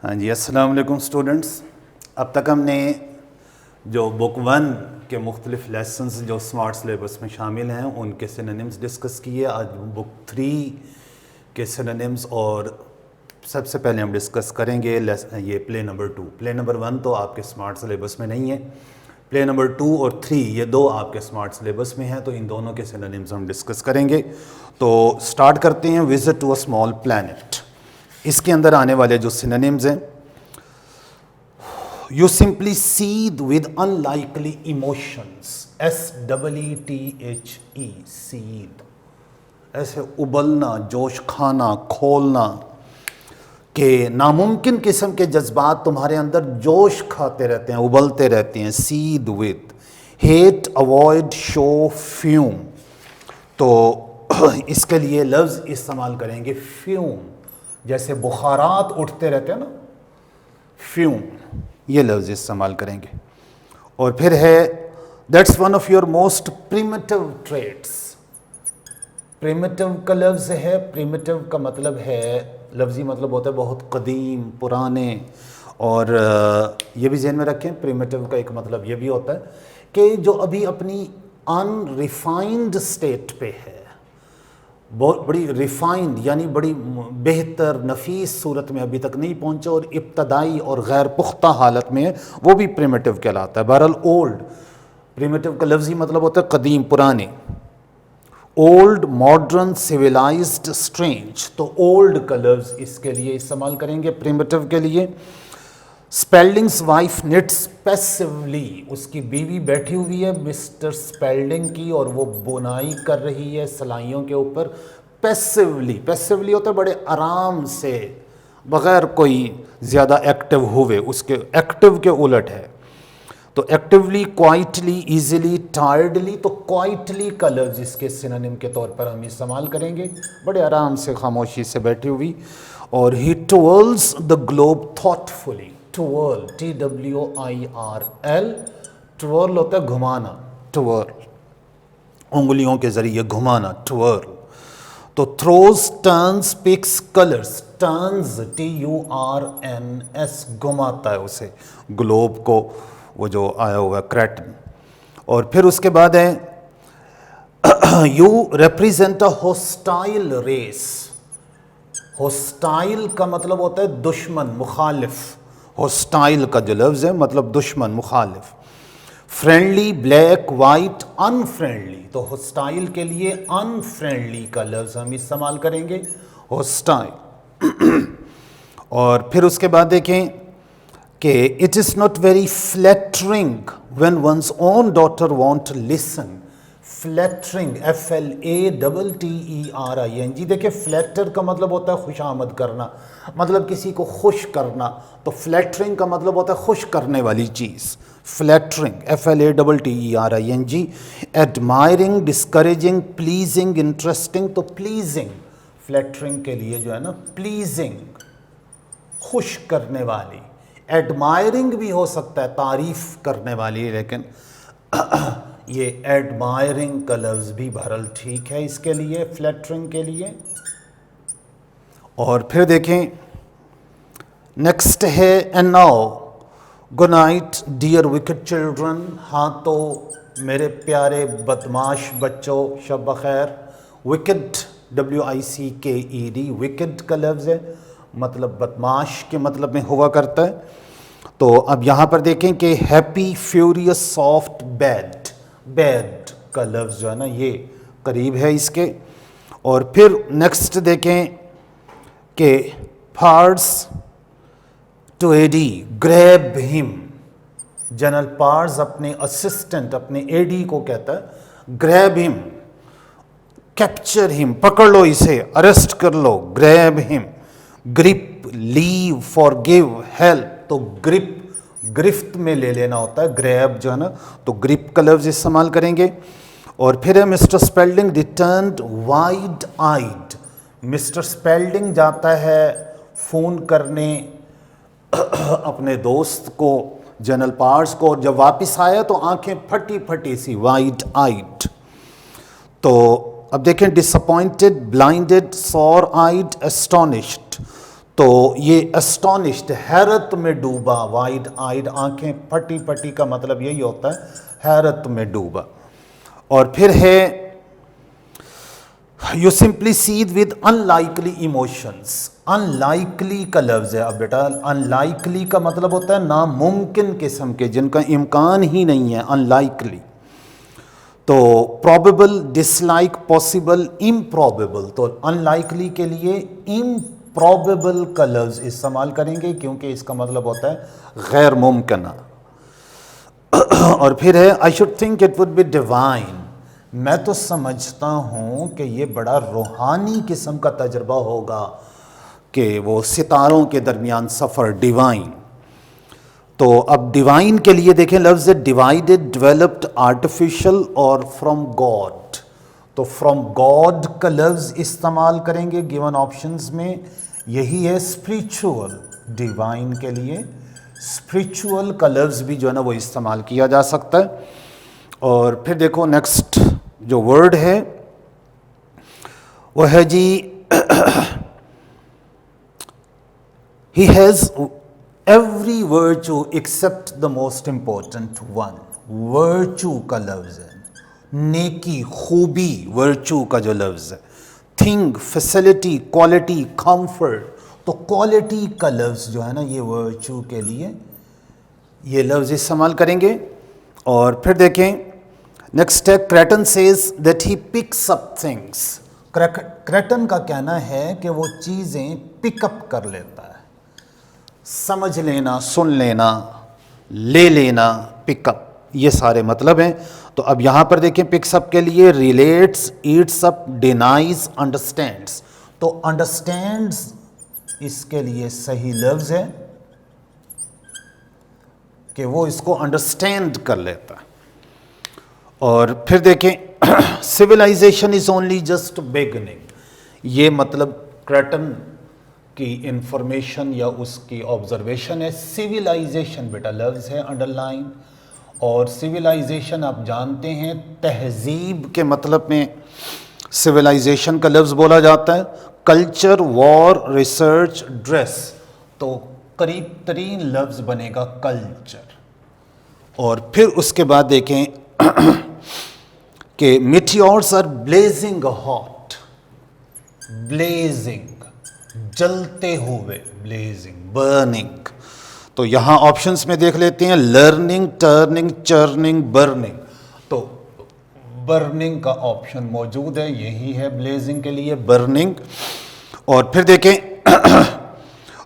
हाँ जी, अस्सलाम वालेकुम स्टूडेंट्स। अब तक हमने जो बुक 1 के मुख्तलिफ लेसन्स जो स्मार्ट सिलेबस में शामिल हैं उनके सिनोनिम्स डिस्कस किए। आज बुक 3 के सिनोनिम्स और सबसे पहले हम डिस्कस करेंगे ये प्ले नंबर 2। प्ले नंबर 1 तो आपके स्मार्ट सिलेबस में नहीं है, प्ले नंबर 2 और 3 ये दो आपके स्मार्ट सिलेबस में हैं, तो इन दोनों के सिनोनिम्स हम डिस्कस करेंगे। तो स्टार्ट करते हैं। Visit to a small planet, इसके अंदर आने वाले जो सिनोनिम्स हैं, you simply seethe with unlikely emotions, SEETHE, seethe, ऐसे उबलना, जोश खाना, खोलना के नामुमकिन किस्म के जज्बात तुम्हारे अंदर जोश खाते रहते हैं, उबलते रहते हैं। Seethe with, hate, avoid, show, fume. तो इसके लिए लफ्ज़ इस्तेमाल करेंगे फ्यूम, जैसे बुखारात उठते रहते हैं ना, फ्यूम, ये लफ्ज़ इस्तेमाल करेंगे। और फिर है that's one of your most primitive traits. Primitive का लफ्ज़ है, प्रिमिटिव का मतलब है, लफ्ज़ी मतलब होता है बहुत कदीम, पुराने। और ये भी ज़हन में रखें, प्रिमिटिव का एक मतलब ये भी होता है कि जो अभी अपनी अनरिफाइंड स्टेट पे है, बहुत बड़ी रिफाइंड यानी बड़ी बेहतर नफीस सूरत में अभी तक नहीं पहुंचा और इब्तदाई और गैर पुख्ता हालत में है, वो भी प्रिमिटिव कहलाता है। बहरहाल ओल्ड, प्रिमिटिव का लफ्ज़ी मतलब होता है कदीम, पुराने। Old, modern, civilised, strange. तो ओल्ड का लफ्ज़ इसके लिए इस्तेमाल करेंगे प्रिमिटिव के लिए। स्पेल्डिंग्स वाइफ निट्स पैसिवली, उसकी बीवी बैठी हुई है मिस्टर स्पेल्डिंग की और वो बुनाई कर रही है सिलाइयों के ऊपर। पैसिवली, पैसिवली होता है बड़े आराम से, बग़ैर कोई ज़्यादा एक्टिव हुए, उसके एक्टिव के उलट है। तो एक्टिवली, क्वाइटली, इजीली, टायर्डली। तो क्वाइटली का लफ्ज़ इसके सिनोनिम के तौर पर हम इस्तेमाल करेंगे, बड़े आराम से, खामोशी से बैठी हुई। और ही ट्विर्ल्स द ग्लोब थॉटफुली। ट्विर्ल, TWIRL, ट्विर्ल होता है घुमाना, ट्विर्ल, उंगलियों के ज़रिए घुमाना, ट्विर्ल। तो throws, turns, picks, colours. Turns, TURNS, घुमाता है उसे, ग्लोब को, वो जो आया हुआ है क्रैटन। और फिर उसके बाद है you represent a hostile race. Hostile का मतलब होता है दुश्मन, मुखालिफ। होस्टाइल का जो लफ्ज़ है मतलब दुश्मन, मुखालिफ। Friendly, black, white, unfriendly. तो होस्टाइल के लिए अनफ्रेंडली का लफ्ज़ हम इस्तेमाल करेंगे, होस्टाइल। और फिर उसके बाद देखें कि it is not very flattering when one's own daughter won't listen. Flattering, FLATTERING। देखिए, फ्लैटर का मतलब होता है खुशामद करना, मतलब किसी को खुश करना। तो फ्लैटरिंग का मतलब होता है खुश करने वाली चीज़, flattering, FLATTERING। Admiring, discouraging, pleasing, interesting. तो प्लीजिंग, फ्लैटरिंग के लिए जो है ना, प्लीजिंग, खुश करने वाली। एडमायरिंग भी हो सकता है, तारीफ करने वाली, लेकिन ये एडमायरिंग का लफ्ज़ भी बहरहाल ठीक है इसके लिए, फ्लैटरिंग के लिए। और फिर देखें नेक्स्ट है and now good night dear wicked children. हाँ तो मेरे प्यारे बदमाश बच्चों, शब बखैर। विकेड, WICKED, विकेड का लफ्ज़ है, मतलब बदमाश के मतलब में हुआ करता है। तो अब यहाँ पर देखें कि happy, furious, soft, bad. Bad का लफ्ज़ जो है ना ये करीब है इसके। और फिर नेक्स्ट देखें कि Parse to AD, grab him. General Parse अपने असिस्टेंट, अपने AD को कहता है ग्रैब हिम, कैप्चर हिम, पकड़ लो इसे, अरेस्ट कर लो, grab him. Grip, leave, forgive, help. तो ग्रिप, गिरफ्त में ले लेना होता है, ग्रैब जो है ना, तो ग्रिप का लफ्ज़ इस्तेमाल करेंगे। और फिर है mister Spelding returned wide eyed. Mister Spelding जाता है फ़ोन करने अपने दोस्त को, जनरल पार्स को, और जब वापस आया तो आंखें फटी फटी सी, वाइड आइड। तो अब देखें डिसअपॉइंटेड, ब्लाइंडेड, सॉर आइड, एस्टोनिश्ड। तो ये एस्टोनिश्ड, हैरत में डूबा, वाइड आइड, आंखें फटी फटी का मतलब यही होता है, हैरत में डूबा। और फिर है you simply seed with unlikely emotions. Unlikely का लफ्ज है। अब बेटा अनलाइकली का मतलब होता है नामुमकिन किस्म के, जिनका इम्कान ही नहीं है, अनलाइकली। तो प्रोबेबल, डिसलाइक, पॉसिबल, इम्प्रॉबेबल। तो अनलाइकली के लिए इम्प्रॉबेबल का लफ्ज इस्तेमाल करेंगे क्योंकि इसका मतलब होता है गैर मुमकिन। और फिर है I should think it would be divine. मैं तो समझता हूँ कि ये बड़ा रूहानी किस्म का तजर्बा होगा कि वो सितारों के दरमियान सफ़र, डिवाइन। तो अब डिवाइन के लिए देखें लफ्ज़ डिवाइडेड, डेवलप्ड, आर्टिफिशियल और फ्रॉम गॉड। तो फ्रॉम गॉड का लफ्ज़ इस्तेमाल करेंगे गिवन ऑप्शंस में, यही है स्पिरिचुअल। डिवाइन के लिए स्पिरिचुअल का लफ्ज़ भी जो है ना वो इस्तेमाल किया जा सकता है। और फिर देखो नेक्स्ट जो वर्ड है वो है जी he has every virtue except the most important one. Virtue का लफ्ज़ है, नेकी, खूबी, वर्चू का जो लफ्ज़ है। Thing, facility, quality, comfort. तो क्वालिटी का लफ्ज़ जो है ना ये वर्चू के लिए ये लफ्ज़ इस्तेमाल करेंगे। और फिर देखें नेक्स्ट है क्रेटन says that he picks up things. क्रेटन का कहना है कि वो चीज़ें पिकअप कर लेता है, समझ लेना, सुन लेना, ले लेना, पिकअप, ये सारे मतलब हैं। तो अब यहाँ पर देखें पिक्सअप के लिए relates, Yeats up, denies, understands. तो अंडरस्टैंड्स इसके लिए सही लफ्ज़ है कि वो इसको अंडरस्टैंड कर लेता है। और फिर देखें civilisation is only just beginning. ये मतलब क्रेटन की इंफॉर्मेशन या उसकी ऑब्जर्वेशन है। सिविलाइजेशन बेटा लफ्ज़ है अंडरलाइन, और सिविलाइजेशन आप जानते हैं तहजीब के मतलब में सिविलाइजेशन का लफ्ज़ बोला जाता है। Culture, war, research, dress. तो करीब तरीन लफ्ज़ बनेगा कल्चर। और फिर उसके बाद देखें कि meteors are blazing hot. Blazing जलते हुए, ब्लेजिंग, बर्निंग। तो यहां ऑप्शंस में देख लेते हैं लर्निंग, टर्निंग, चर्निंग, बर्निंग। तो बर्निंग का ऑप्शन मौजूद है, यही है ब्लेजिंग के लिए, बर्निंग। और फिर देखें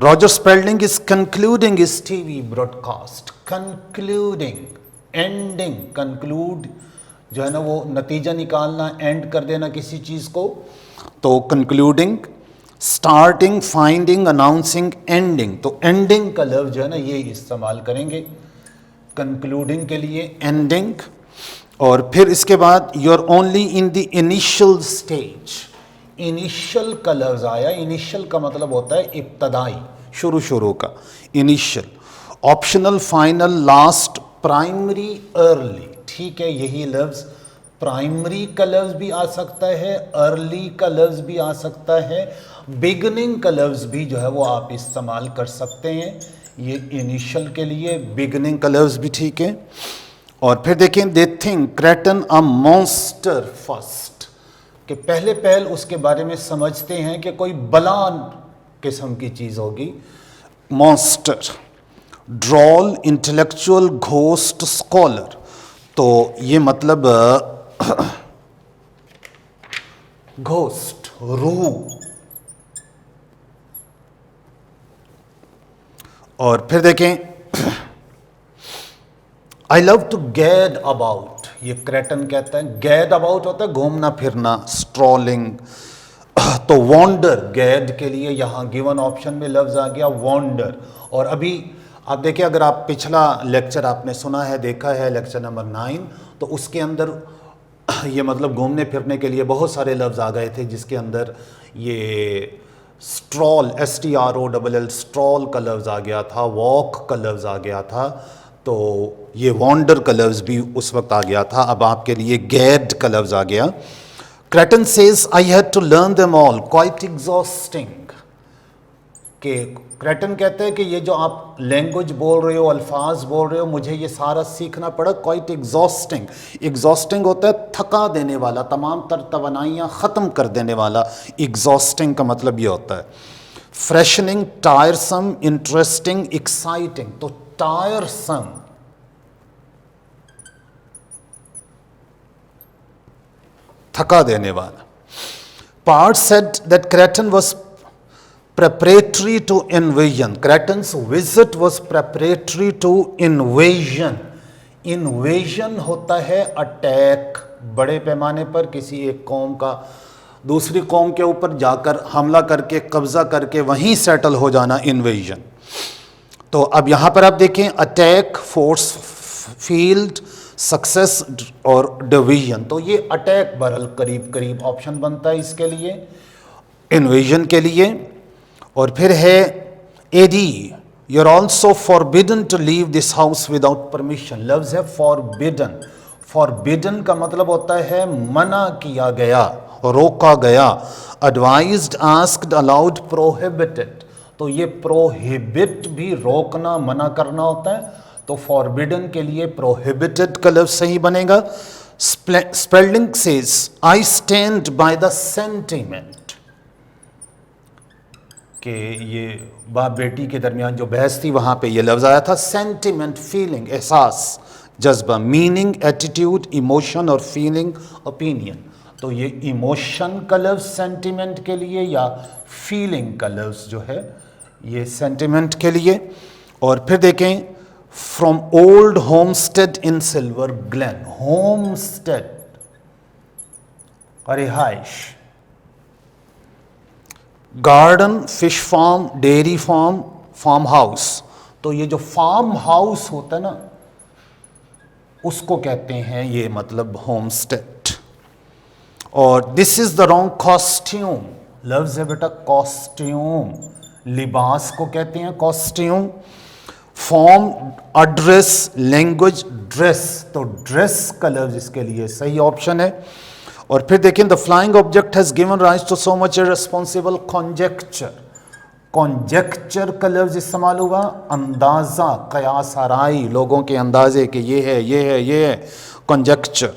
Roger Spalding is concluding is TV broadcast. Concluding, ending, conclude जो है ना वो नतीजा निकालना, एंड कर देना किसी चीज़ को, तो concluding. Starting, finding, announcing, ending. तो एंडिंग का लफ्ज़ जो है ना ये इस्तेमाल करेंगे कंक्लूडिंग के लिए, एंडिंग। और फिर इसके बाद you are only in the initial stage. Initial का लफ्ज़ आया। इनिशियल का मतलब होता है इब्तदाई, शुरू का, initial. Optional, final, last, primary, early. ठीक है, यही लफ्ज़ प्राइमरी का लफ्ज़ भी आ सकता है, अर्ली का लफ्ज़ भी आ सकता है, बिगनिंग का लफ्ज़ भी जो है वो आप इस्तेमाल कर सकते हैं। ये इनिशियल के लिए, बिगनिंग का लफ्ज़ भी ठीक है। और फिर देखें they think क्रेटन a monster first, कि पहले पहल उसके बारे में समझते हैं कि कोई बलान किस्म की चीज़ होगी। Monster, droll, intellectual, ghost, scholar. तो ये मतलब घोस्ट, रूह। और फिर देखें I love to gad about. ये क्रेटन कहता है, गैड अबाउट होता है घूमना फिरना, स्ट्रॉलिंग। तो वॉन्डर, गैड के लिए यहाँ गिवन ऑप्शन में लफ्ज़ आ गया वॉन्डर। और अभी आप देखिए, अगर आप पिछला लेक्चर आपने सुना है, देखा है, लेक्चर नंबर 9, तो उसके अंदर ये मतलब घूमने फिरने के लिए बहुत सारे लफ्ज़ आ गए थे, जिसके अंदर ये स्ट्रॉल, STROLL, स्ट्रॉल का लफ्ज़ आ गया था, वॉक का लफ्ज़ आ गया था। तो ये वॉन्डर का लफ्ज़ भी उस वक्त आ गया था। अब आपके लिए गैड का लफ्ज़ आ गया। Crichton says I had to learn them all, quite exhausting. कि क्रेटन कहते हैं कि ये जो आप लैंग्वेज बोल रहे हो, अल्फाज बोल रहे हो, मुझे ये सारा सीखना पड़ा, क्वाइट एग्जॉस्टिंग। एग्जॉस्टिंग होता है थका देने वाला, तमाम तर तवानाइयाँ ख़त्म कर देने वाला। एग्जॉस्टिंग का मतलब ये होता है। Freshening, टायरसम, interesting, exciting. तो टायरसम, थका देने वाला। Part said that Cretan was preparatory to invasion. Cretan's visit was preparatory to invasion. Invasion होता है अटैक, बड़े पैमाने पर किसी एक कौम का दूसरी कौम के ऊपर जाकर हमला करके, कब्जा करके वहीं सेटल हो जाना, इन्वेजन। तो अब यहाँ पर आप देखें, अटैक, फोर्स फील्ड, सक्सेस और डिवीजन। तो ये अटैक बरल करीब करीब ऑप्शन बनता है इसके लिए, इन्वेजन के लिए। और फिर है Eddie, you are also forbidden to leave this house without permission. लफ्ज है फॉरबिडन। फॉरबिडन का मतलब होता है मना किया गया, रोका गया। Advised, asked, allowed, prohibited. तो ये प्रोहिबिट भी रोकना, मना करना होता है। तो फॉरबिडन के लिए प्रोहिबिटेड का लफ्ज सही बनेगा। Spalding says I stand by the sentiment, कि ये बाप बेटी के दरमियान जो बहस थी वहां पे ये लफ्ज आया था। सेंटिमेंट, फीलिंग, एहसास, जज्बा। मीनिंग, एटीट्यूड, इमोशन और फीलिंग, ओपिनियन। तो ये इमोशन का लफ्ज सेंटिमेंट के लिए या फीलिंग का लफ्ज जो है ये सेंटिमेंट के लिए। और फिर देखें, from old homestead in silver glen. Homestead, रिहाइश। Garden, fish farm, dairy farm, farm house. तो ये जो फार्म हाउस होता है ना, उसको कहते हैं ये मतलब होमस्टेड। और this is the wrong costume. लफ्ज है बेटा कॉस्ट्यूम, लिबास को कहते हैं costume. Form, address, language, dress. तो ड्रेस का लफ्ज इसके लिए सही ऑप्शन है। और फिर देखें, the flying object has given rise to so much irresponsible conjecture. Conjecture का लफ्ज इस्तेमाल हुआ, अंदाजा, कयास आराई, लोगों के अंदाजे कि ये है, ये है, ये है, conjecture.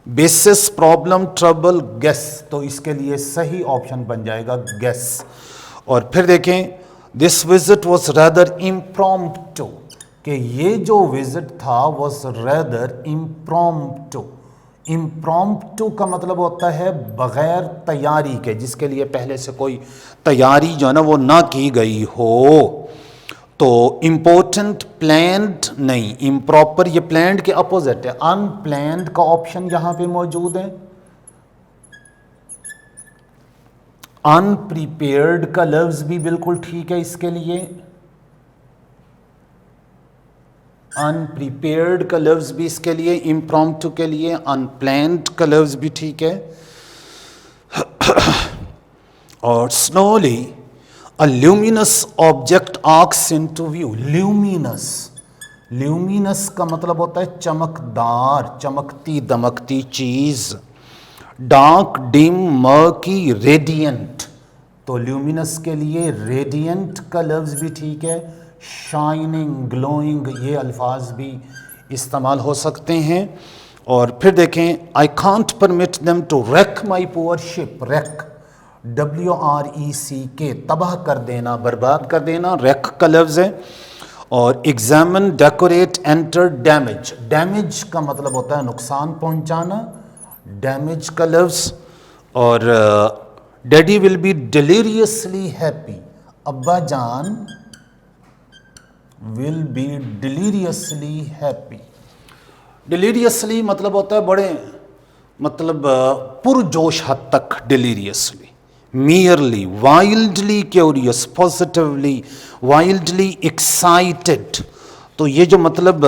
Basis, problem, trouble, guess. तो इसके लिए सही ऑप्शन बन जाएगा गेस। और फिर देखें, this visit was rather impromptu, कि ये जो विजिट था वॉज रेदर इम्प्रॉम्प्टू। इम्प्रॉम्प्टू का मतलब होता है बगैर तैयारी के, जिसके लिए पहले से कोई तैयारी जो है ना वो ना की गई हो। तो इम्पोर्टेंट, प्लैंड नहीं, इम्प्रॉपर ये प्लैंड के अपोजिट है। अनप्लैंड का ऑप्शन यहां पे मौजूद है। अनप्रिपेयर्ड का लफ्ज भी बिल्कुल ठीक है इसके लिए। अनप्रिपेयर्ड का लफ्ज भी इसके लिए, इम्प्रॉम्प्टू के लिए। अनप्लैन्ड का लफ्ज भी ठीक है। और slowly a luminous object arcs into view. Luminous, luminous का मतलब होता है चमकदार, चमकती दमकती चीज। Dark, dim, murky, radiant. तो ल्यूमिनस के लिए रेडियंट का लफ्ज भी ठीक है। शाइनिंग, ग्लोइंग, ये अल्फाज भी इस्तेमाल हो सकते हैं। और फिर देखें, I can't permit them to wreck my poor ship. Wreck, WRECK, तबाह कर देना, बर्बाद कर देना, रेक का लफ्ज है। और examine, decorate, enter, damage. Damage का मतलब होता है नुकसान पहुंचाना, डैमेज का लफ्ज। और daddy will be deliriously happy. अब्बा जान will be deliriously happy. Deliriously मतलब होता है बड़े, मतलब पुरजोश हद तक deliriously. Merely, wildly curious, positively, wildly excited. तो ये जो मतलब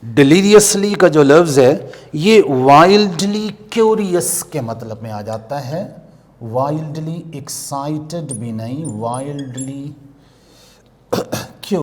डिलीरियसली का जो लफ्ज है ये वाइल्डली क्यूरियस के मतलब में आ जाता है। वाइल्डली एक्साइटेड भी नहीं, वाइल्डली